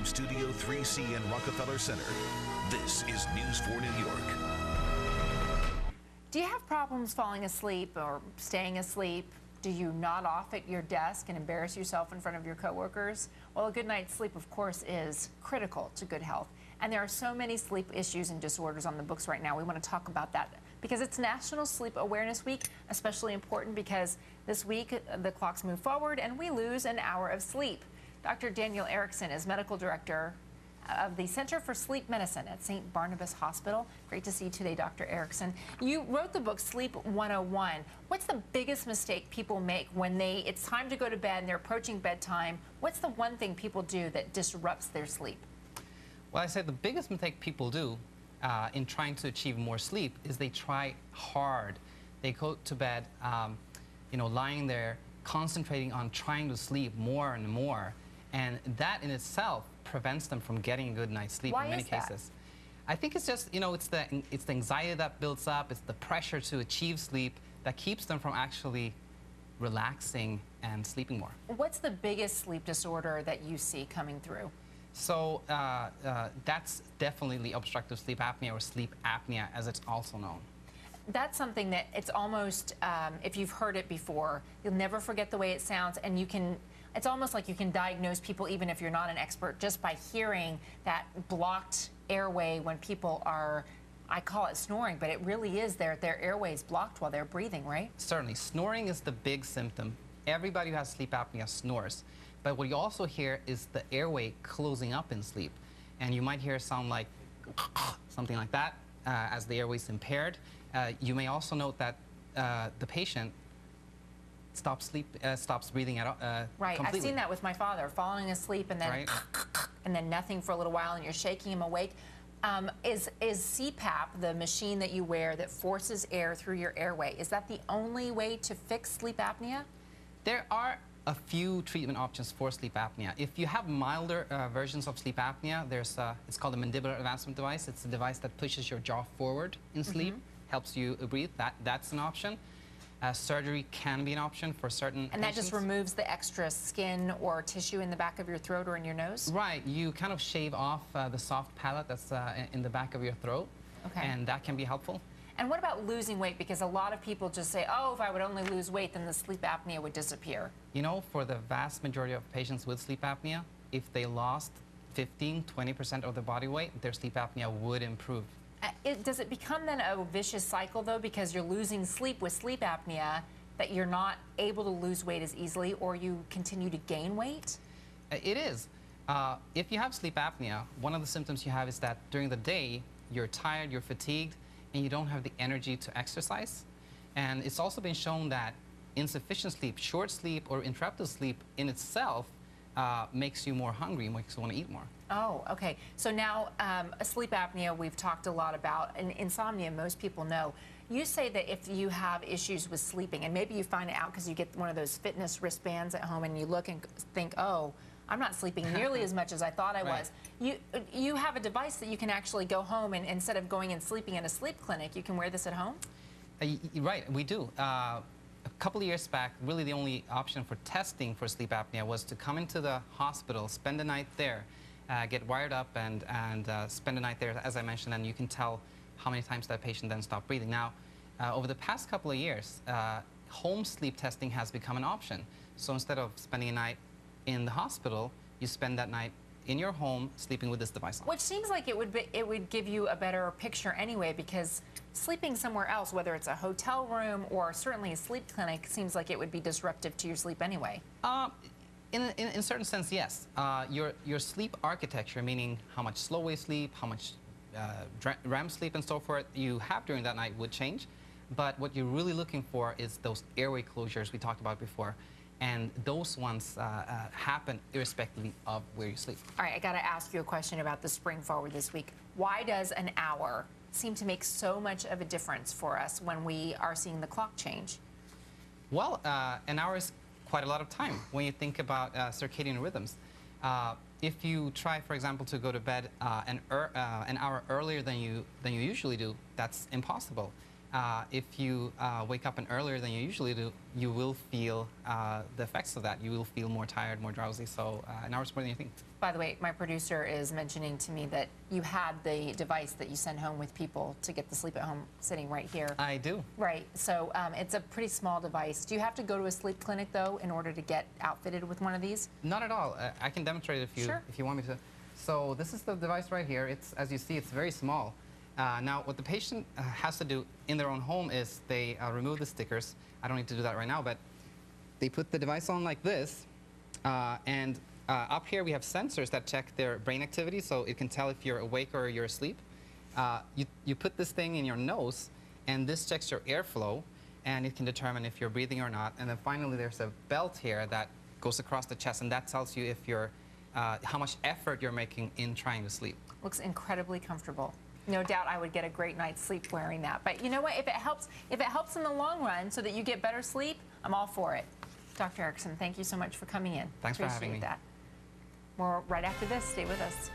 Studio 3C in Rockefeller Center, this is News 4 New York. Do you have problems falling asleep or staying asleep? Do you nod off at your desk and embarrass yourself in front of your coworkers? Well, a good night's sleep, of course, is critical to good health. And there are so many sleep issues and disorders on the books right now. We want to talk about that because it's National Sleep Awareness Week, especially important because this week the clocks move forward and we lose an hour of sleep. Dr. Daniel Erichsen is medical director of the Center for Sleep Medicine at St. Barnabas Hospital. Great to see you today, Dr. Erichsen. You wrote the book Sleep 101. What's the biggest mistake people make when it's time to go to bed and they're approaching bedtime? What's the one thing people do that disrupts their sleep? Well, I say the biggest mistake people do in trying to achieve more sleep is they try hard. They go to bed, lying there, concentrating on trying to sleep more and more. And that in itself prevents them from getting a good night's sleep in many cases. I think it's just, it's the anxiety that builds up, it's the pressure to achieve sleep that keeps them from actually relaxing and sleeping more. What's the biggest sleep disorder that you see coming through? So that's definitely obstructive sleep apnea, or sleep apnea as it's also known. That's something that it's almost, if you've heard it before, you'll never forget the way it sounds, and it's almost like you can diagnose people even if you're not an expert just by hearing that blocked airway when people are, I call it snoring, but it really is their airway is blocked while they're breathing, right? Certainly. Snoring is the big symptom. Everybody who has sleep apnea snores. But what you also hear is the airway closing up in sleep. And you might hear a sound like something like that as the airway is impaired. You may also note that the patient stops breathing right. completely. I've seen that with my father, falling asleep and then and then nothing for a little while, and you're shaking him awake. Is CPAP, the machine that you wear that forces air through your airway, is that the only way to fix sleep apnea? There are a few treatment options for sleep apnea. If you have milder versions of sleep apnea, it's called a mandibular advancement device. It's a device that pushes your jaw forward in sleep, helps you breathe. That's an option. Surgery can be an option for certain And that patients. just removes the extra skin or tissue in the back of your throat or in your nose? Right. You kind of shave off the soft palate that's in the back of your throat, and that can be helpful. And what about losing weight? Because a lot of people just say, oh, if I would only lose weight, then the sleep apnea would disappear. For the vast majority of patients with sleep apnea, if they lost 15–20% of their body weight, their sleep apnea would improve. Does it become then a vicious cycle, though, because you're losing sleep with sleep apnea, that you're not able to lose weight as easily, or you continue to gain weight? It is. If you have sleep apnea, one of the symptoms you have is that during the day, you're tired, you're fatigued, and you don't have the energy to exercise. And it's also been shown that insufficient sleep, short sleep, or interrupted sleep in itself makes you more hungry, makes you want to eat more. Oh, okay. So now, sleep apnea we've talked a lot about, and insomnia most people know. You say that if you have issues with sleeping, and maybe you find it out because you get one of those fitness wristbands at home and you look and think, oh, I'm not sleeping nearly as much as I thought I was. You have a device that you can actually go home, and instead of going and sleeping in a sleep clinic, you can wear this at home? Right, we do. A couple of years back, really the only option for testing for sleep apnea was to come into the hospital, spend the night there, get wired up and spend the night there, as I mentioned, and you can tell how many times that patient then stopped breathing. Now, over the past couple of years, home sleep testing has become an option. So instead of spending a night in the hospital, you spend that night in your home sleeping with this device on. Which seems like it would give you a better picture anyway, because sleeping somewhere else, whether it's a hotel room or certainly a sleep clinic, seems like it would be disruptive to your sleep anyway. In a certain sense, yes. Your sleep architecture, meaning how much slow wave sleep, how much REM sleep and so forth you have during that night would change. But what you're really looking for is those airway closures we talked about before. And those ones happen irrespectively of where you sleep. All right, I got to ask you a question about the spring forward this week. Why does an hour seem to make so much of a difference for us when we are seeing the clock change? Well, an hour is quite a lot of time when you think about circadian rhythms. If you try, for example, to go to bed an hour earlier than you usually do, that's impossible. if you wake up earlier than you usually do, you will feel the effects of that. You will feel more tired, more drowsy, so an hour's more than you think. By the way, my producer is mentioning to me that you had the device that you send home with people to get the sleep at home sitting right here. I do. Right, so it's a pretty small device. Do you have to go to a sleep clinic, though, in order to get outfitted with one of these? Not at all. I can demonstrate it if you want me to. So this is the device right here. It's, as you see, it's very small. Now, what the patient has to do in their own home is they remove the stickers. I don't need to do that right now, but they put the device on like this, and up here we have sensors that check their brain activity, so it can tell if you're awake or you're asleep. You put this thing in your nose, and this checks your airflow, and it can determine if you're breathing or not. And then finally, there's a belt here that goes across the chest, and that tells you if you're how much effort you're making in trying to sleep. Looks incredibly comfortable. No doubt I would get a great night's sleep wearing that. But you know what? If it helps in the long run so that you get better sleep, I'm all for it. Dr. Erichsen, thank you so much for coming in. Thanks for having me. Appreciate that. More right after this. Stay with us.